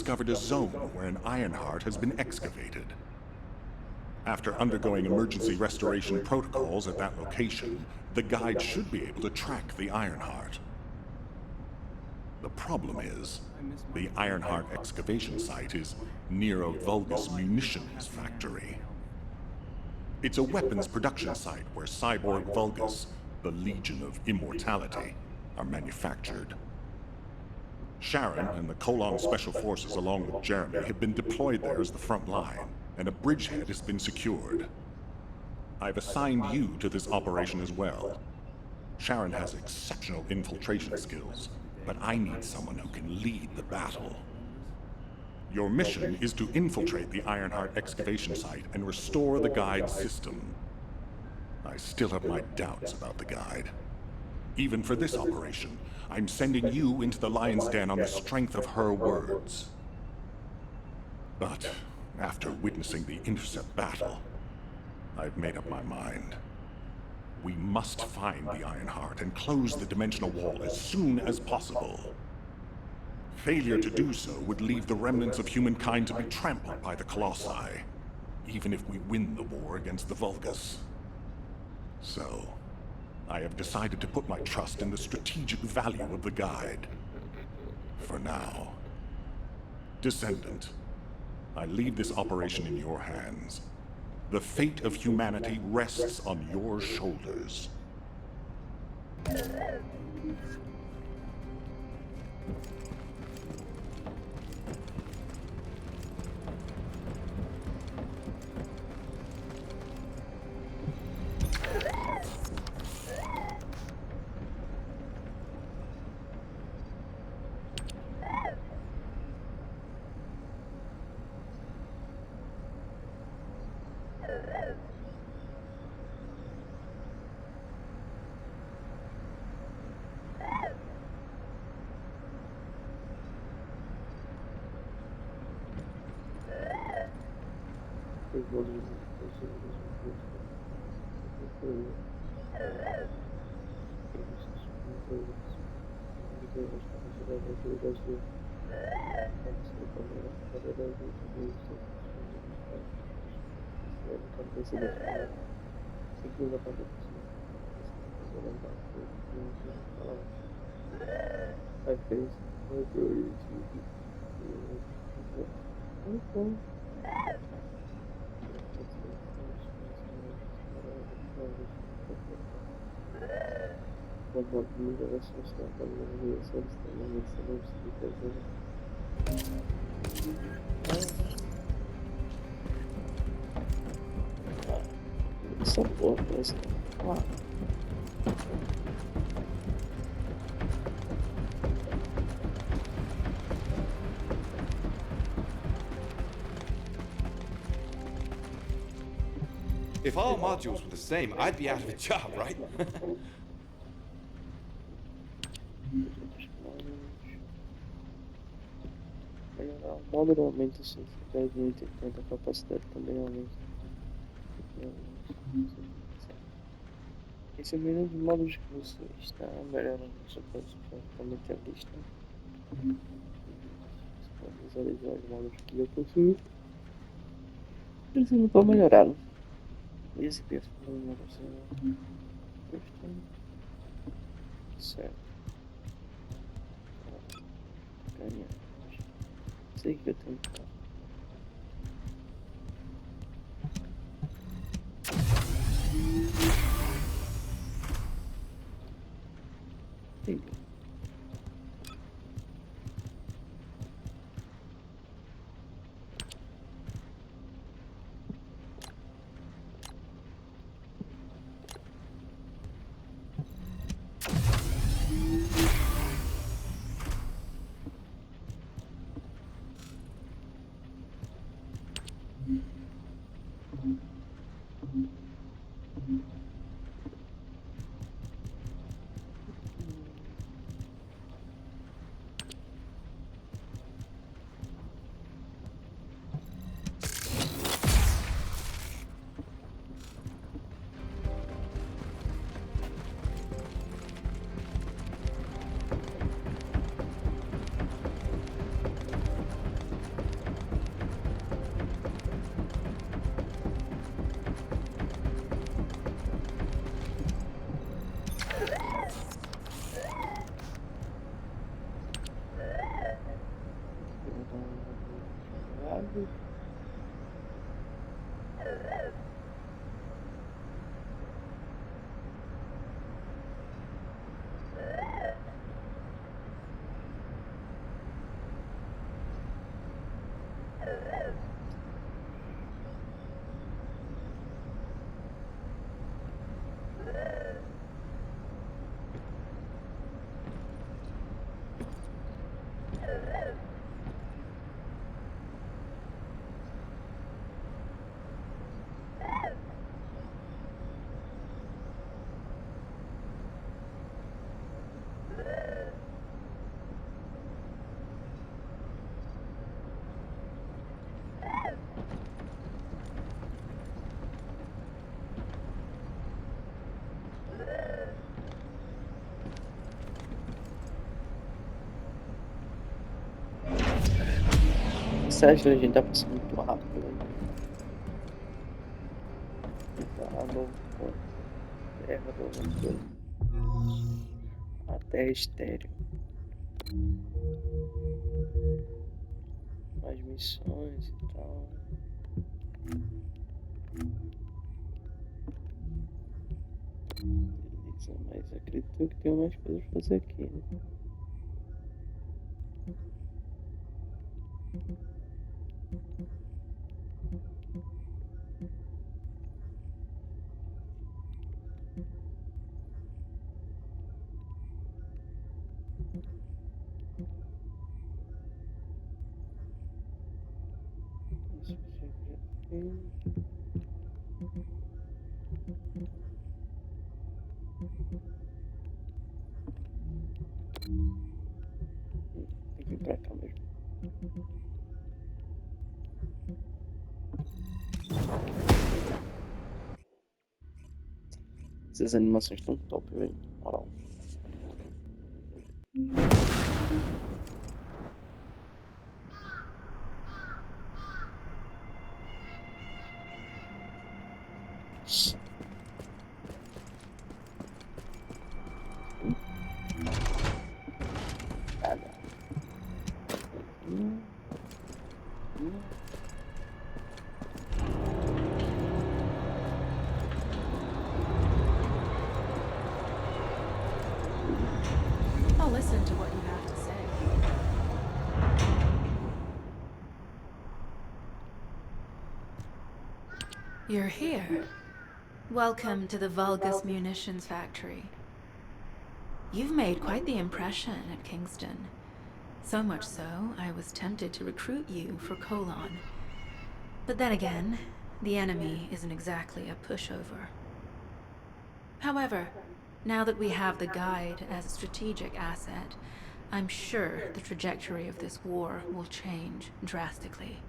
discovered a zone where an Ironheart has been excavated. After undergoing emergency restoration protocols at that location, the guide should be able to track the Ironheart. The problem is, the Ironheart excavation site is near a Vulgus munitions factory. It's a weapons production site where cyborg Vulgus, the Legion of Immortality, are manufactured. Sharon and the Colon Special Forces along with Jeremy have been deployed there as the front line, and a bridgehead has been secured. I've assigned you to this operation as well. Sharon has exceptional infiltration skills, but I need someone who can lead the battle. Your mission is to infiltrate the Ironheart excavation site and restore the guide system. I still have my doubts about the guide. Even for this operation, I'm sending you into the Lion's Den on the strength of her words. But after witnessing the Intercept battle, I've made up my mind. We must find the Ironheart and close the dimensional wall as soon as possible. Failure to do so would leave the remnants of humankind to be trampled by the Colossi, even if we win the war against the Vulgus. So, I have decided to put my trust in the strategic value of the guide. For now. Descendant, I leave this operation in your hands. The fate of humanity rests on your shoulders. Essa porra parece que If all modules were the same, I'd be out of a job, right? melhorar o módulo aumenta a sua eficácia em 80, a capacidade também aumenta. Esse é o menu de módulos que você está melhorando. Você pode somente a lista. Você pode visualizar os módulos que já possui. Precisando para melhorá-lo. Esse perfil não vai certo. Ganhamos. Sei que eu tenho que fazer. Entendi. Caralho. Sério, a gente tá passando muito rápido, velho. Tá novo ponto. Terra do alguma coisa. A terra é estéreo. Mais missões e tal. Beleza, mas acredito que tem mais coisas pra fazer aqui, né? Isso já tem. Tem que vir pra cá mesmo. Essas animações estão top, velho. Moral. Nada. Hum, hum. I'll listen to what you have to say. You're here. Welcome to the Vulgus Munitions Factory. You've made quite the impression at Kingston. So much so, I was tempted to recruit you for Colon. But then again, the enemy isn't exactly a pushover. However, now that we have the guide as a strategic asset, I'm sure the trajectory of this war will change drastically.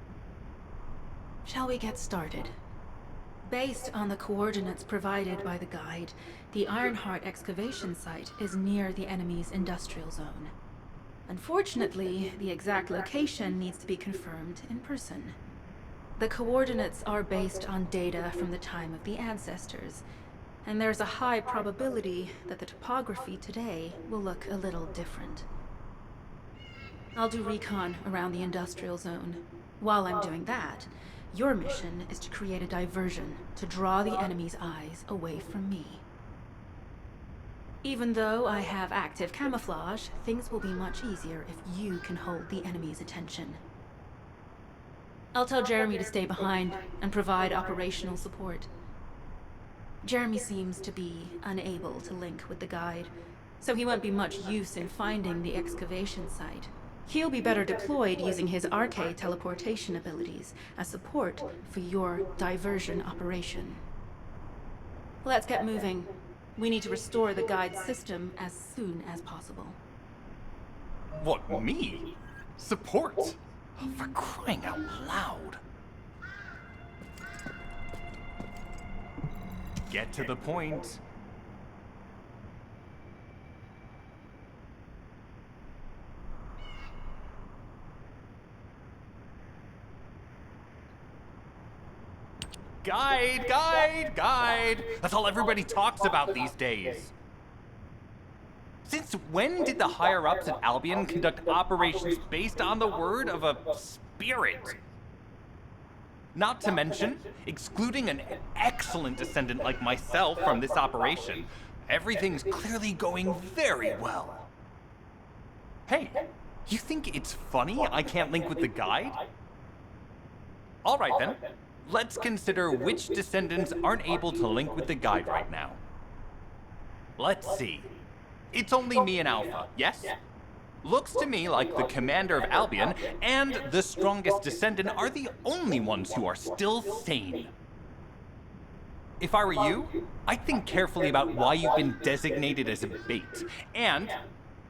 Shall we get started? Based on the coordinates provided by the guide, the Ironheart excavation site is near the enemy's industrial zone. Unfortunately, the exact location needs to be confirmed in person. The coordinates are based on data from the time of the ancestors, and there's a high probability that the topography today will look a little different. I'll do recon around the industrial zone. While I'm doing that, your mission is to create a diversion to draw the enemy's eyes away from me. Even though I have active camouflage, things will be much easier if you can hold the enemy's attention. I'll tell Jeremy to stay behind and provide operational support. Jeremy seems to be unable to link with the guide, so he won't be much use in finding the excavation site. He'll be better deployed using his arcade teleportation abilities as support for your diversion operation. Let's get moving. We need to restore the guide's system as soon as possible. What, me? Support? Oh, for crying out loud. Get to the point. Guide, guide, guide. That's all everybody talks about these days. Since when did the higher-ups at Albion conduct operations based on the word of a spirit? Not to mention, excluding an excellent descendant like myself from this operation, everything's clearly going very well. Hey, you think it's funny I can't link with the guide? All right then, let's consider which descendants aren't able to link with the guide right now. Let's see. It's only me and Alpha, yes? Looks to me like the commander of Albion and the strongest descendant are the only ones who are still sane. If I were you, I'd think carefully about why you've been designated as a bait. And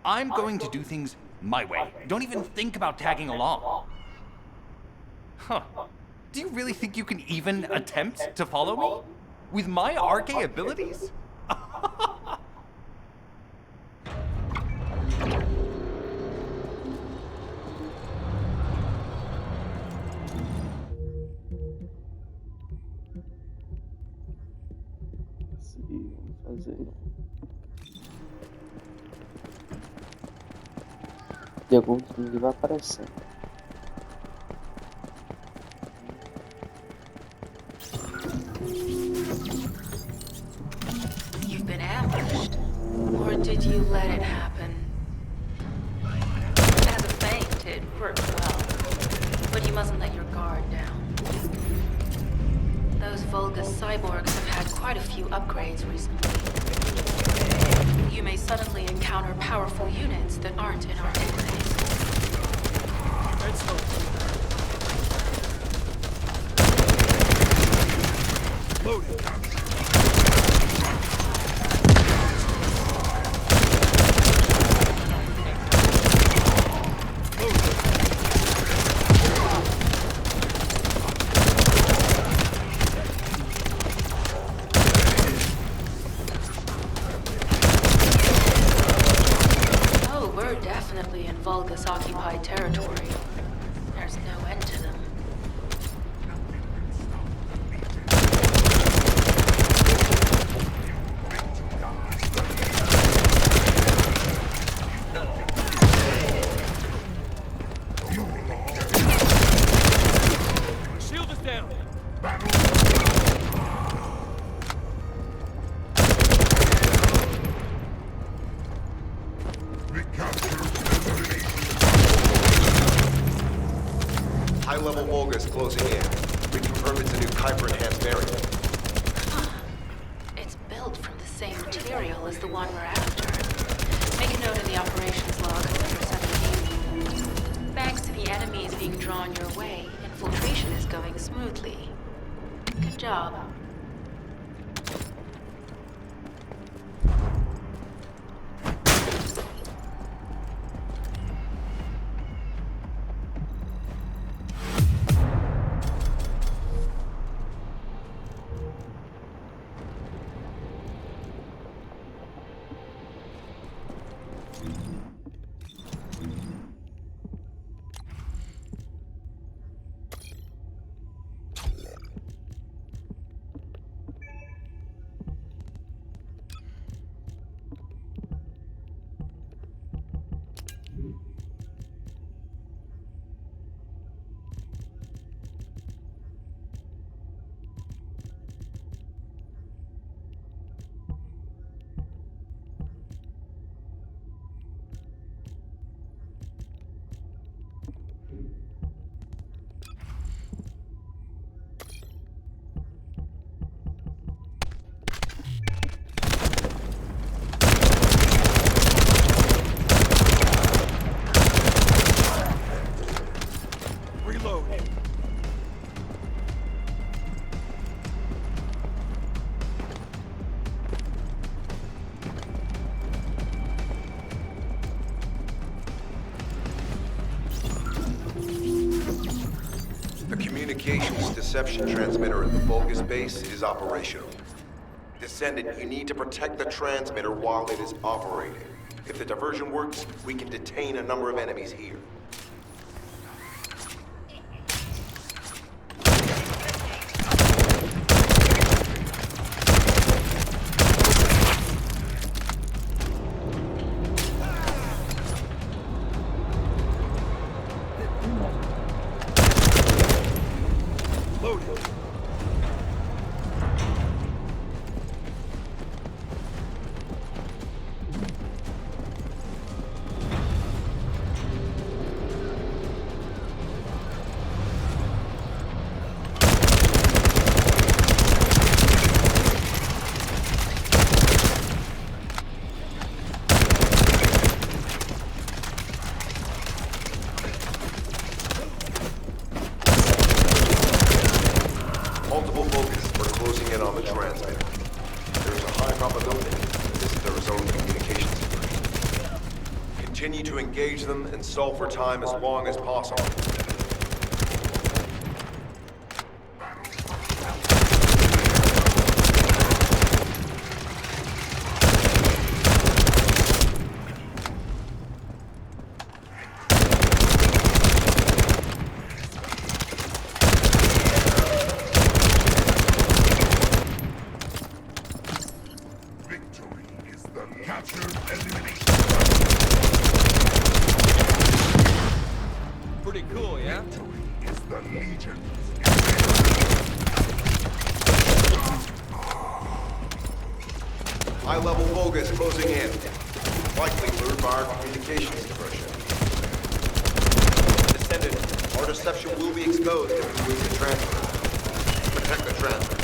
I'm going to do things my way. Don't even think about tagging along. Huh. Do you really think you can even attempt to follow me? With my arcane abilities? Vamos fazer. De algum que vai aparecer. You've been ambushed. Or did you let it happen? As a feint, it worked well. But you mustn't let your guard down. Those Vulgus cyborgs have had quite a few upgrades recently. You may suddenly encounter powerful units that aren't in our database. Loading. Oh, we're definitely in Vulgus-occupied territory. There's no end to them. Shield is down. High-level Vulgus closing in. We confirm it's a new Kuiper-enhanced variant. It's built from the same material as the one we're after. Make a note of the operations log for 17. Thanks to the enemies being drawn your way, infiltration is going smoothly. Good job. The communications deception transmitter at the Vulgus base is operational. Descendant, you need to protect the transmitter while it is operating. If the diversion works, we can detain a number of enemies here. Loaded. Multiple focus are closing in on the transmitter. There is a high probability that this is their zone of communications diversion. Continue to engage them and solve for time as long as possible. Pretty cool, yeah? High-level focus closing in. Likely lured by our communications diversion. Descendant, our deception will be exposed if we lose the transmitter. Protect the transmitter.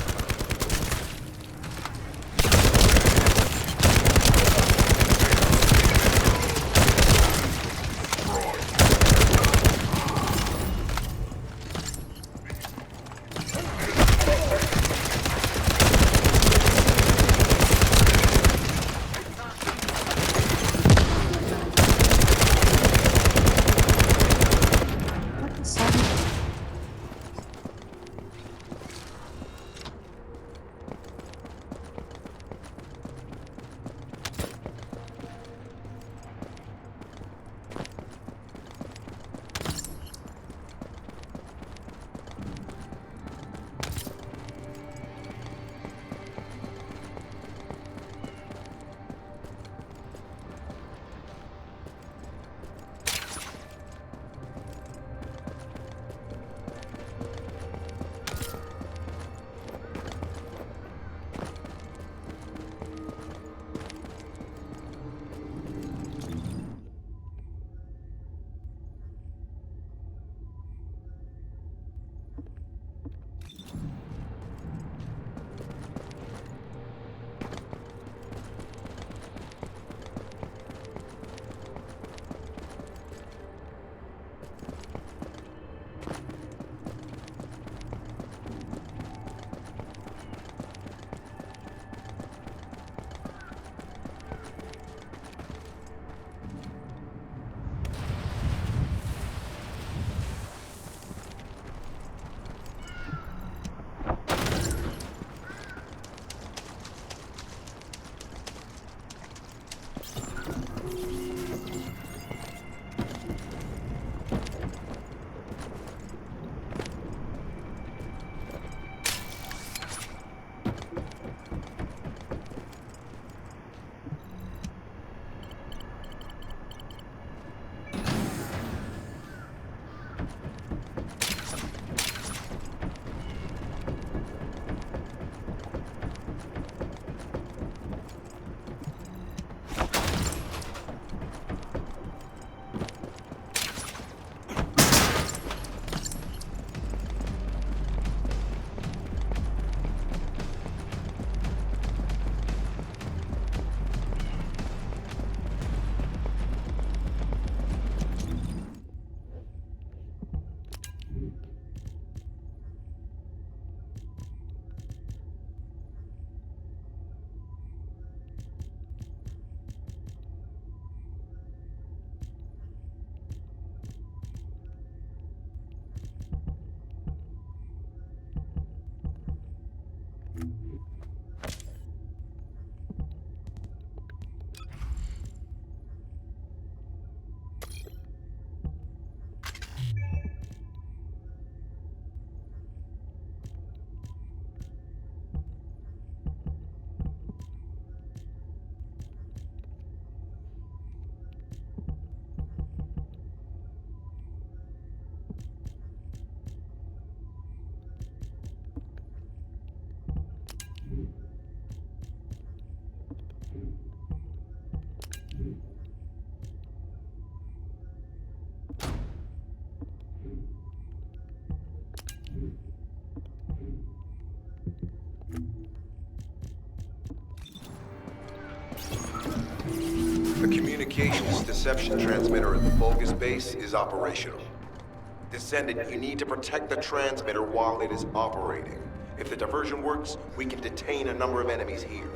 communications deception transmitter at the Vulgus base is operational. Descendant, you need to protect the transmitter while it is operating. If the diversion works, we can detain a number of enemies here.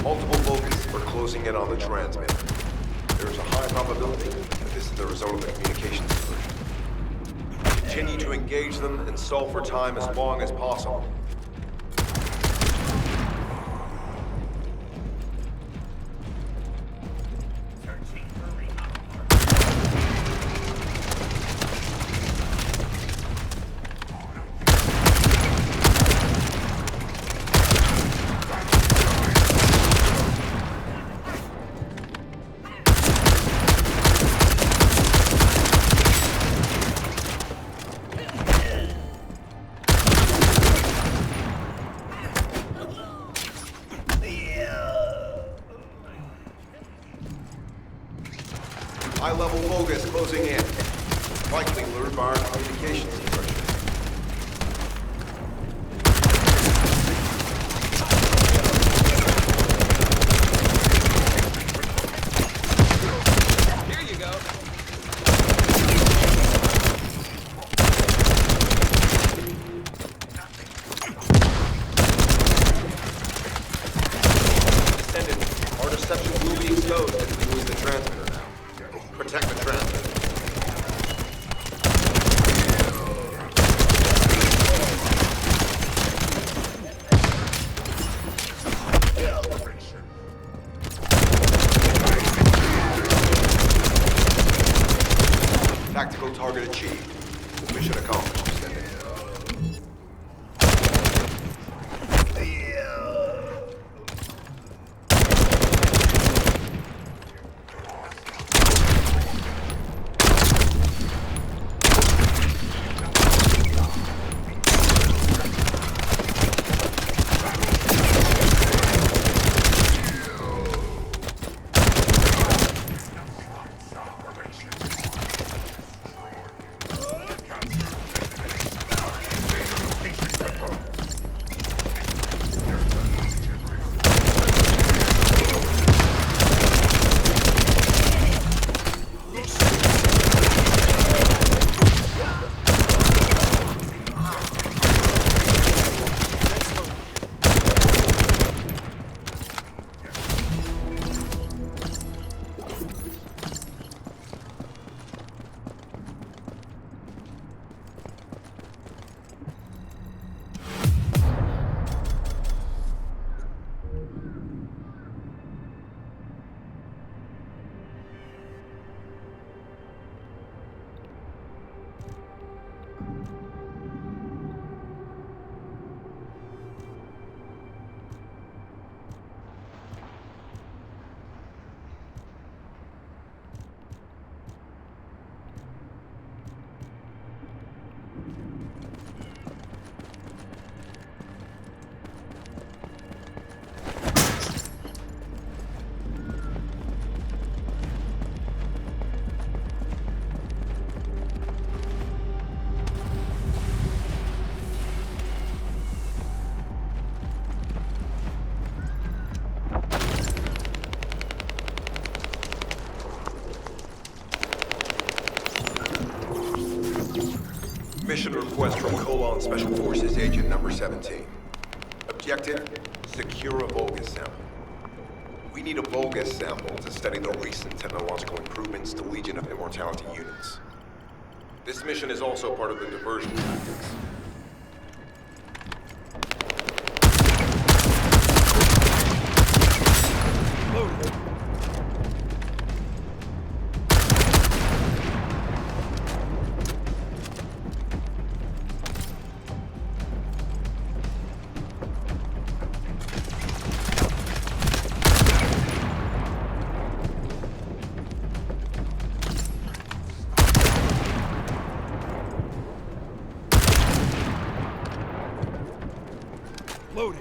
Multiple Vulcans are closing in on the transmitter. There is a high probability that this is the result of the communications diversion. Continue to engage them and solve for time as long as possible. High-level Vulgus closing in. Likely lured by our communications diversion. Here you go. Descendant, our deception will be exposed if we lose the transmitter now. Protect the transmitter. Tactical target achieved. Mission accomplished, Descendant. Mission request from Colon Special Forces Agent number 17. Objective, secure a Vulgus sample. We need a Vulgus sample to study the recent technological improvements to Legion of Immortality units. This mission is also part of the diversion tactics. Loading.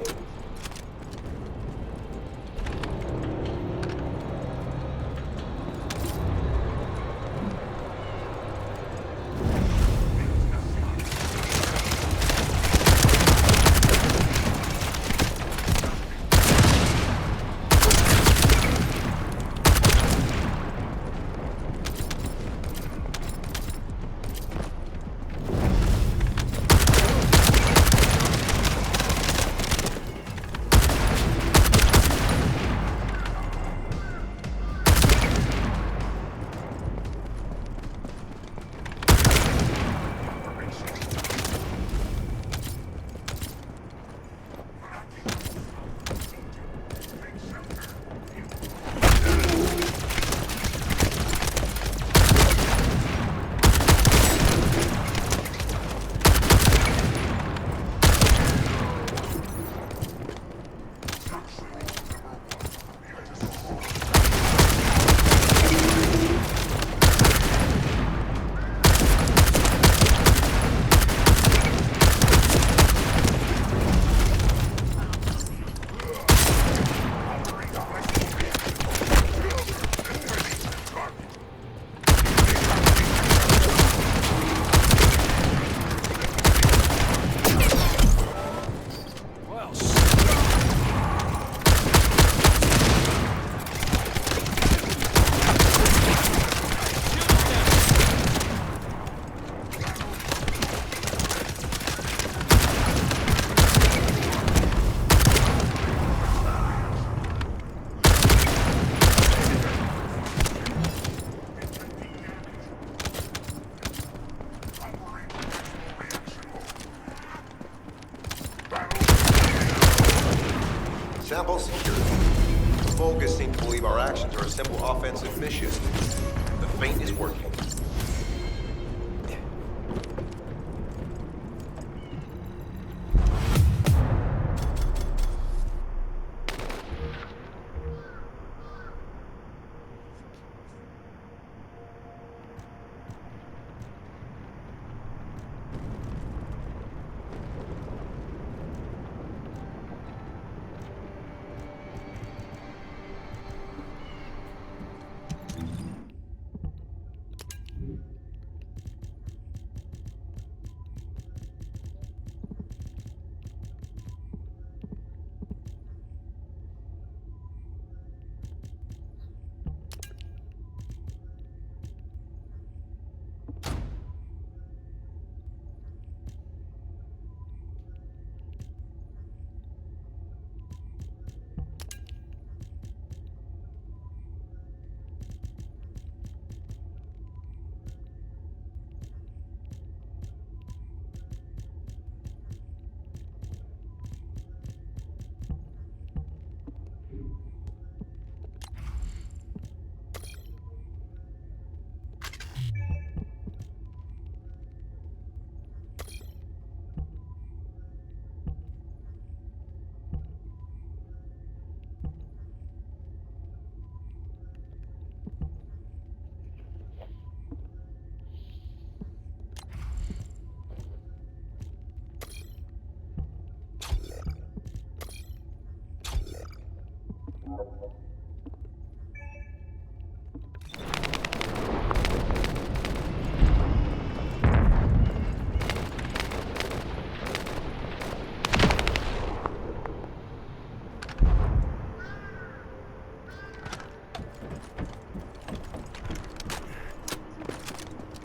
Sample secured. Vulgus seem to believe our actions are a simple offensive mission. The feint is working.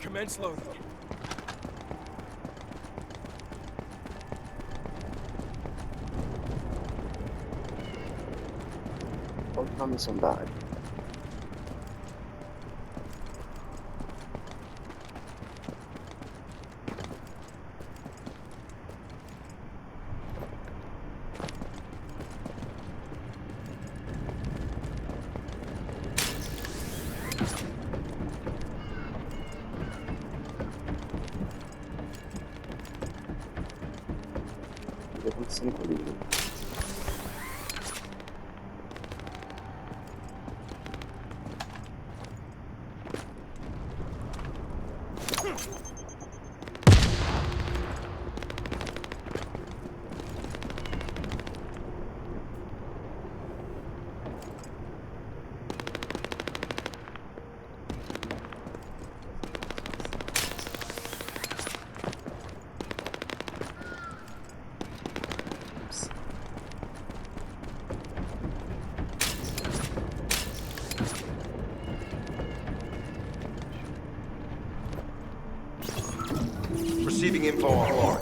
Commence loading. Portando sondaggi. Devo essere quello. Receiving info on Lark.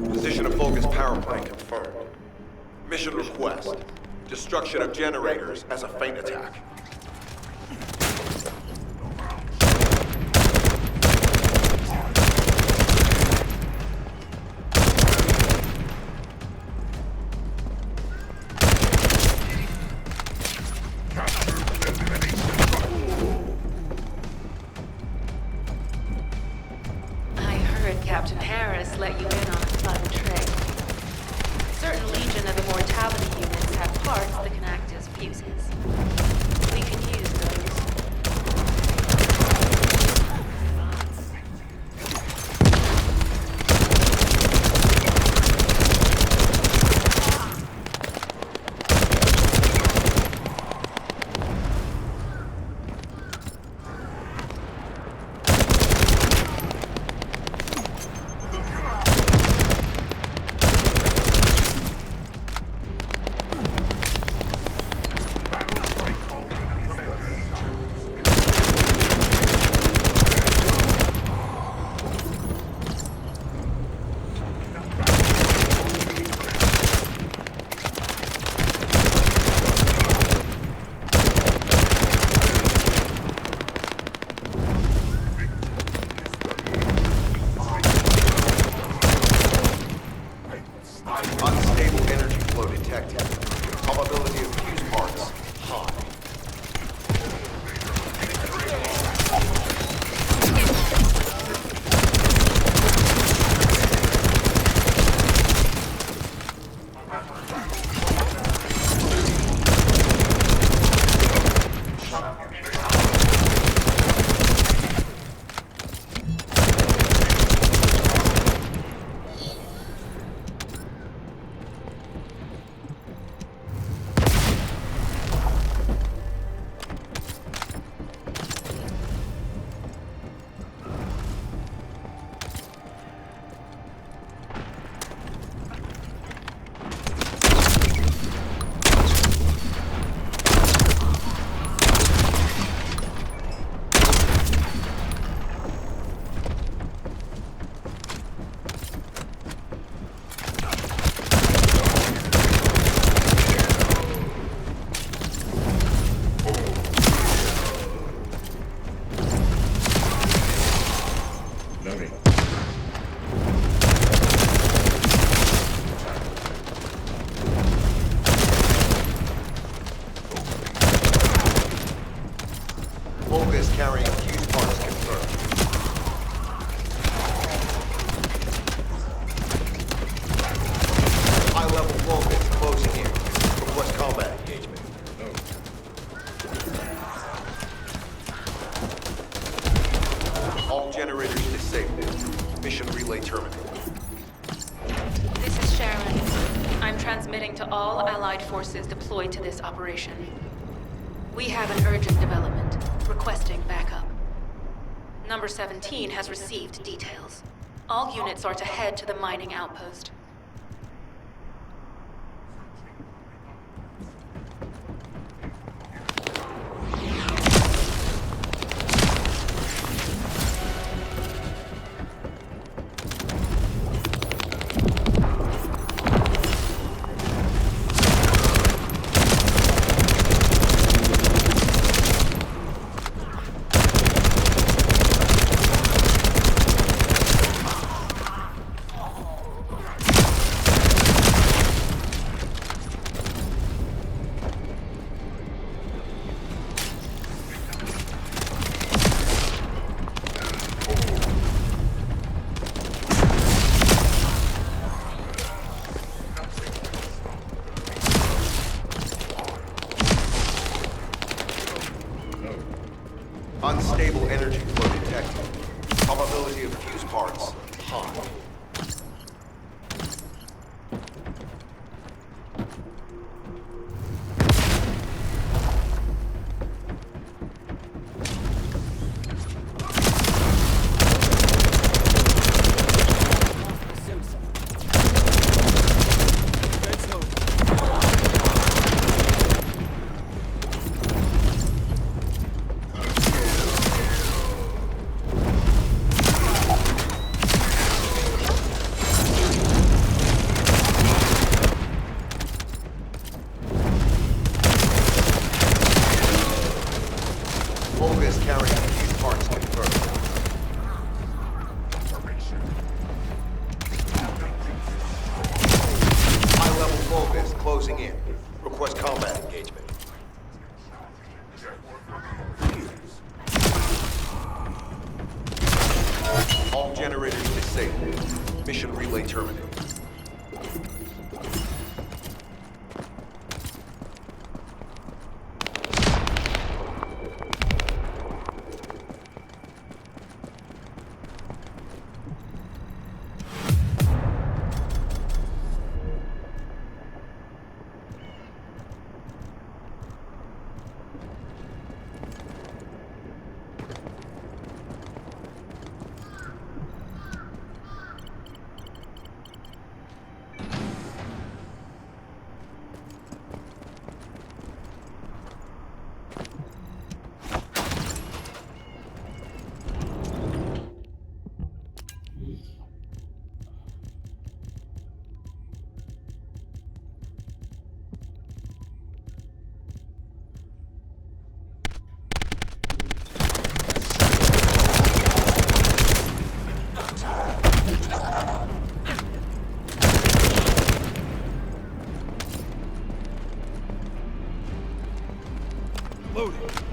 Position of Vulgus power plant confirmed. Mission request. Destruction of generators as a feint attack. I heard Captain Harris let you in on a fun trick. Certain Legion of Immortality units have parts that can act as fuses. We can use those. Unstable energy flow detected. Probability of fuse parts high. Loading. Vulgus carrying fuse parts confirmed. High-level Vulgus closing in. Request combat engagement. All generators disabled. Mission relay terminated. This is Sharon. I'm transmitting to all Allied forces deployed to this operation. We have an urgent development, requesting backup. Number 17 has received details. All units are to head to the mining outpost. closing in. Request combat engagement. All generators disabled. Mission relay terminated. Loading.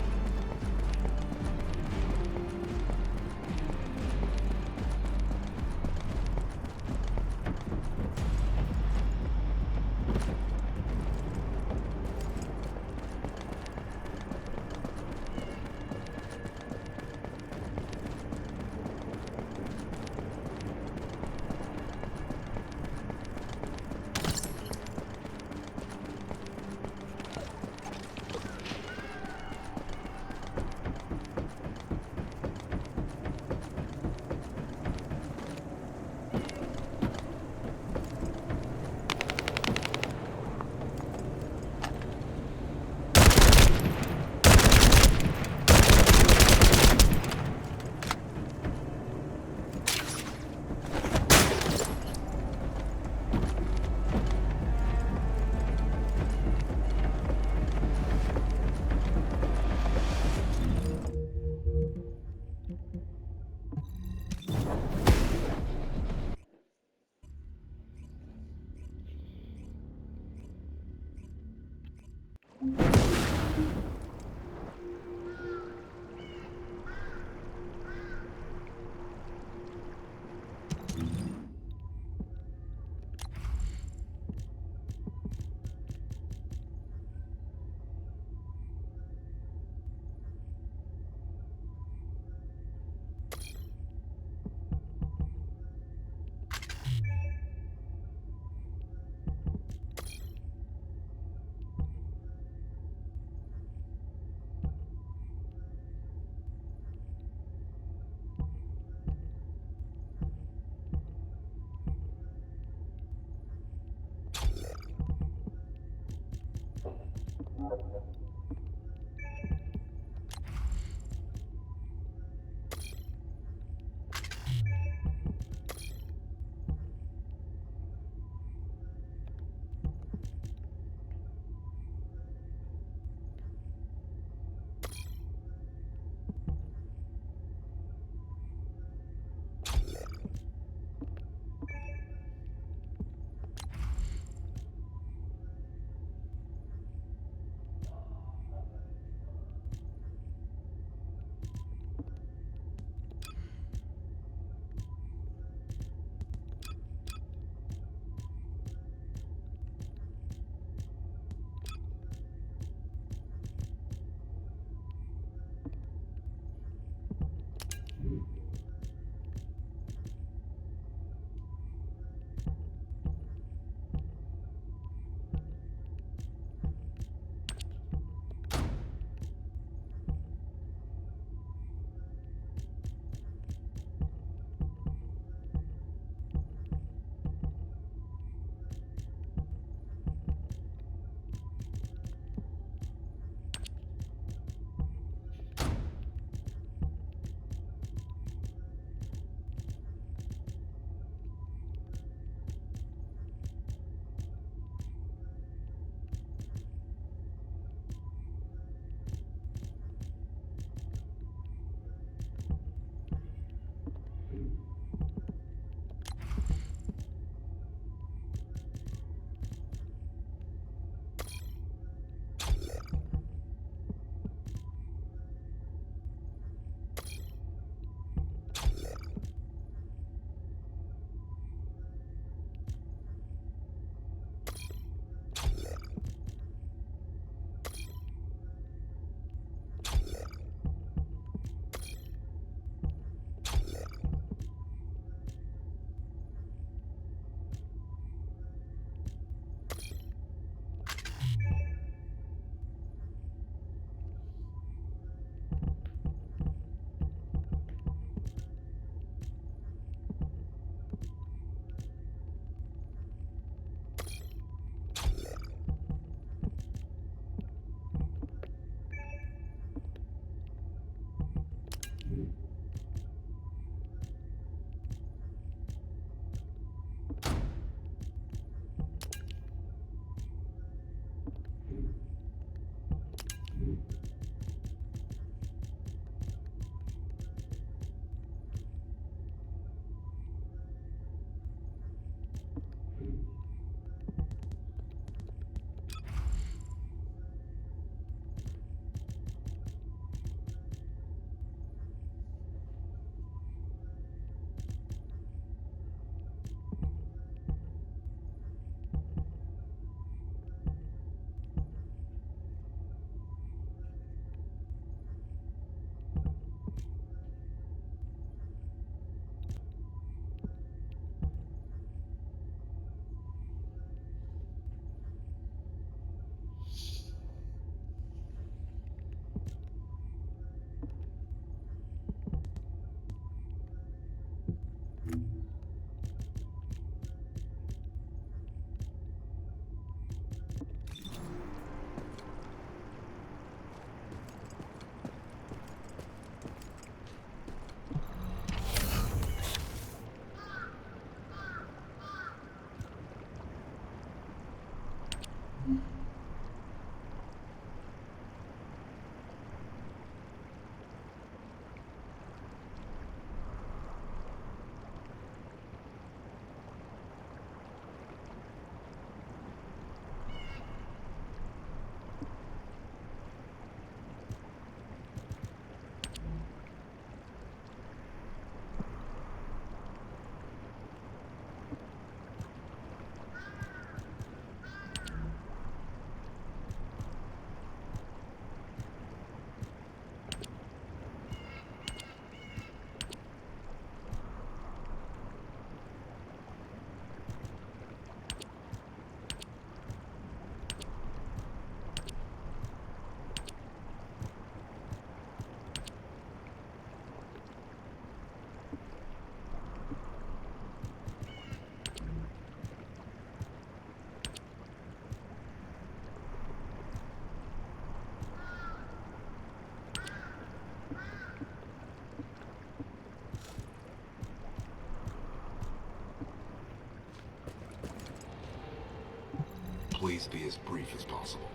Please be as brief as possible.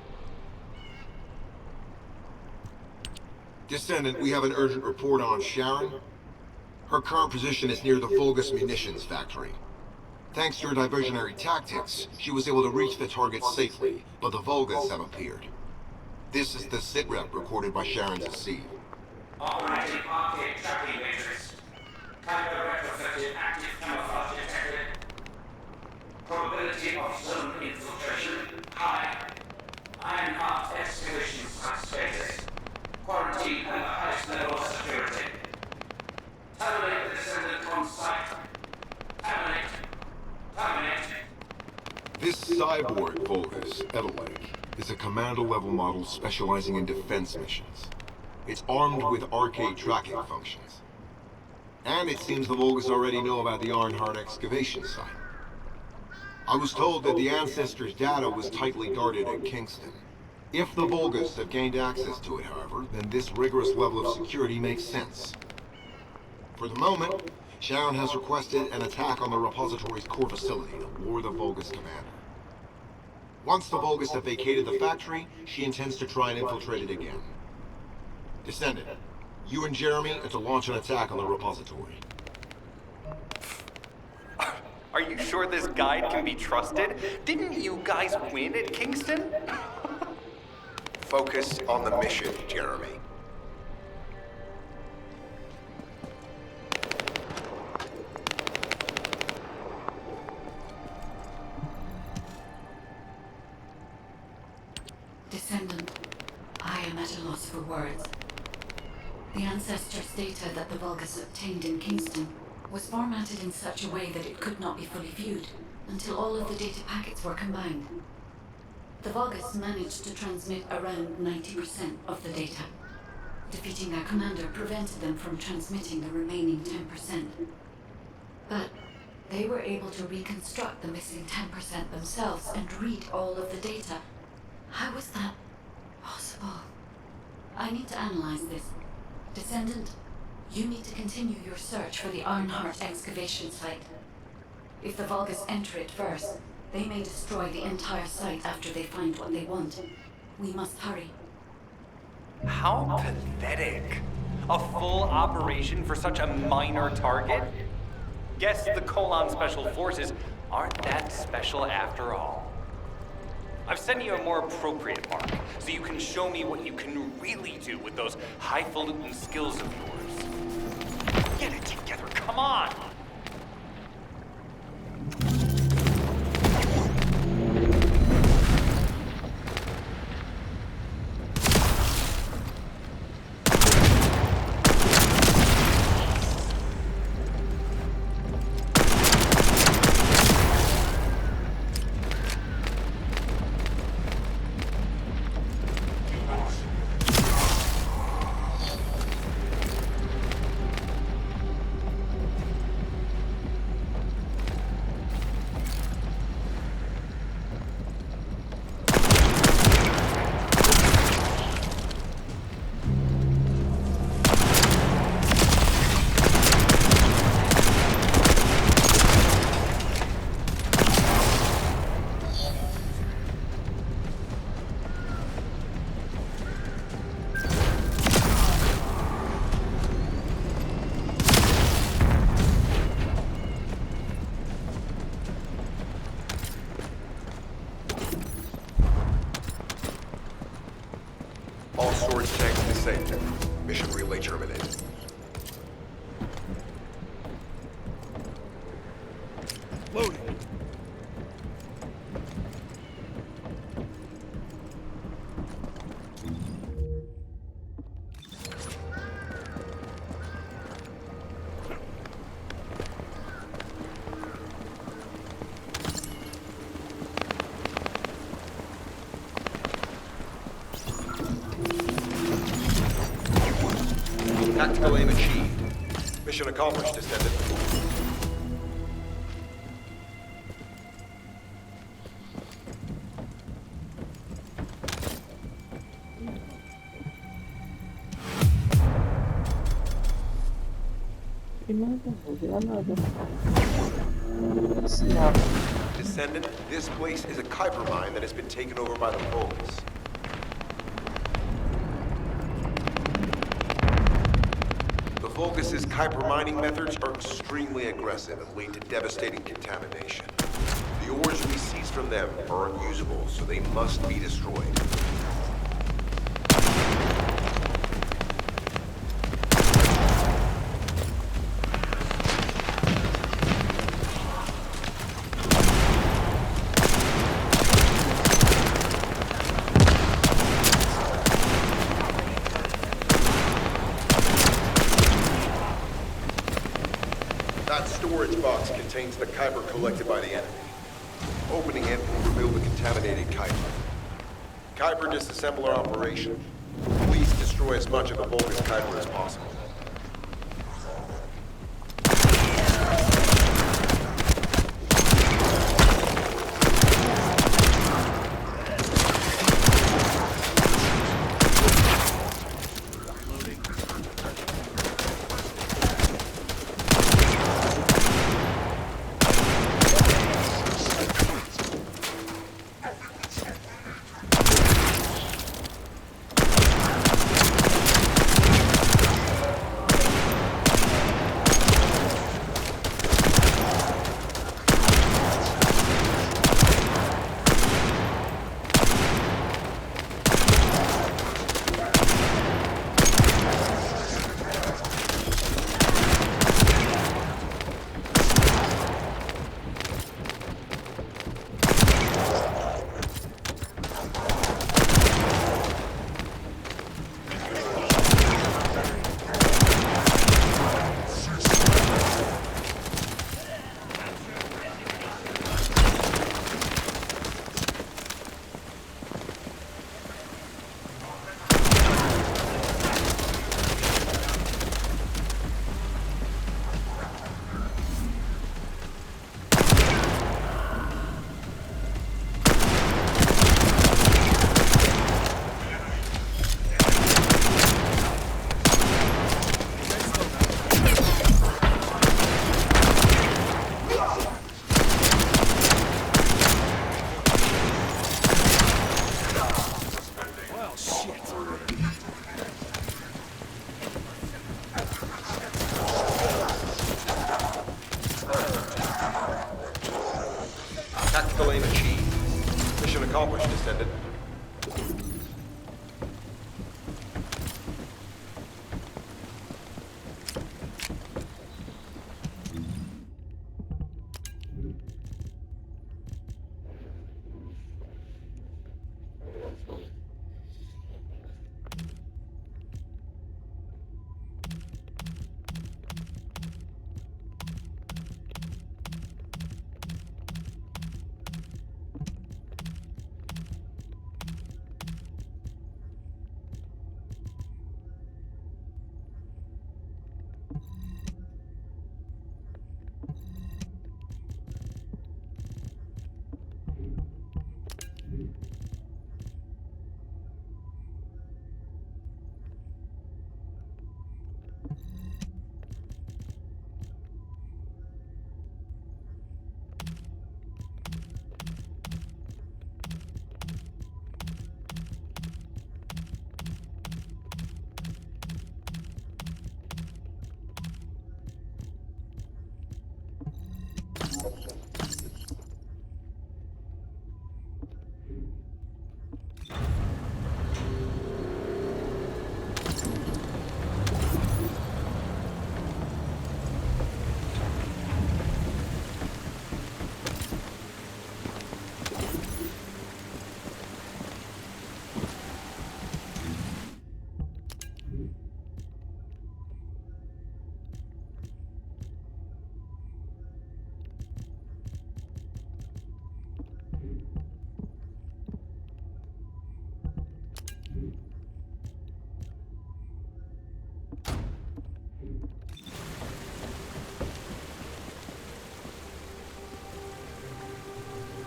Descendant, we have an urgent report on Sharon. Her current position is near the Vulgus munitions factory. Thanks to her diversionary tactics, she was able to reach the target safely, but the Vulgus have appeared. This is the sitrep recorded by Sharon's AC. Operating arcade tracking matrix. Typo retrofitted active camouflage detected. Probability of zone infiltration high. Ironheart excavation site status. Quarantine at the highest level of security. Terminate the descendant on site. Terminate. Terminate. This cyborg Vulgus, Edeleg, is a commando-level model specializing in defense missions. It's armed with arcade tracking functions. And it seems the Vulgus already know about the Ironheart excavation site. I was told that the Ancestors' data was tightly guarded at Kingston. If the Vulgus have gained access to it, however, then this rigorous level of security makes sense. For the moment, Sharon has requested an attack on the repository's core facility to lure the Vulgus commander. Once the Vulgus have vacated the factory, she intends to try and infiltrate it again. Descendant, you and Jeremy are to launch an attack on the repository. Are you sure this guide can be trusted? Didn't you guys win at Kingston? Focus on the mission, Jeremy. Descendant, I am at a loss for words. The Ancestors' data that the Vulgus obtained in Kingston was formatted in such a way that it could not be fully viewed until all of the data packets were combined. The Vulgus managed to transmit around 90% of the data. Defeating their commander prevented them from transmitting the remaining 10%. But they were able to reconstruct the missing 10% themselves and read all of the data. How was that possible? I need to analyze this. Descendant, you need to continue your search for the Ironheart excavation site. If the Vulgus enter it first, they may destroy the entire site after they find what they want. We must hurry. How pathetic. A full operation for such a minor target? Guess the Colon Special Forces aren't that special after all. I've sent you a more appropriate mark, so you can show me what you can really do with those highfalutin skills of yours. Get it together, come on! storage tanks disabled. Mission relay terminated. Loading. Tactical aim achieved. Mission accomplished, Descendant. E nada, não vou virar nada. Esse lado. Descendant, this place is a Kuiper mine that has been taken over by the Vulgus. The Vulgus' Kuiper mining methods are extremely aggressive and lead to devastating contamination. The ores we seize from them are unusable, so they must be destroyed. That storage box contains the Kuiper collected by the enemy. Opening it will reveal the contaminated Kuiper. Kuiper disassembler operation. Please destroy as much of the Vulgus Kuiper as possible. Tactical aim achieved. Mission accomplished, Descendant.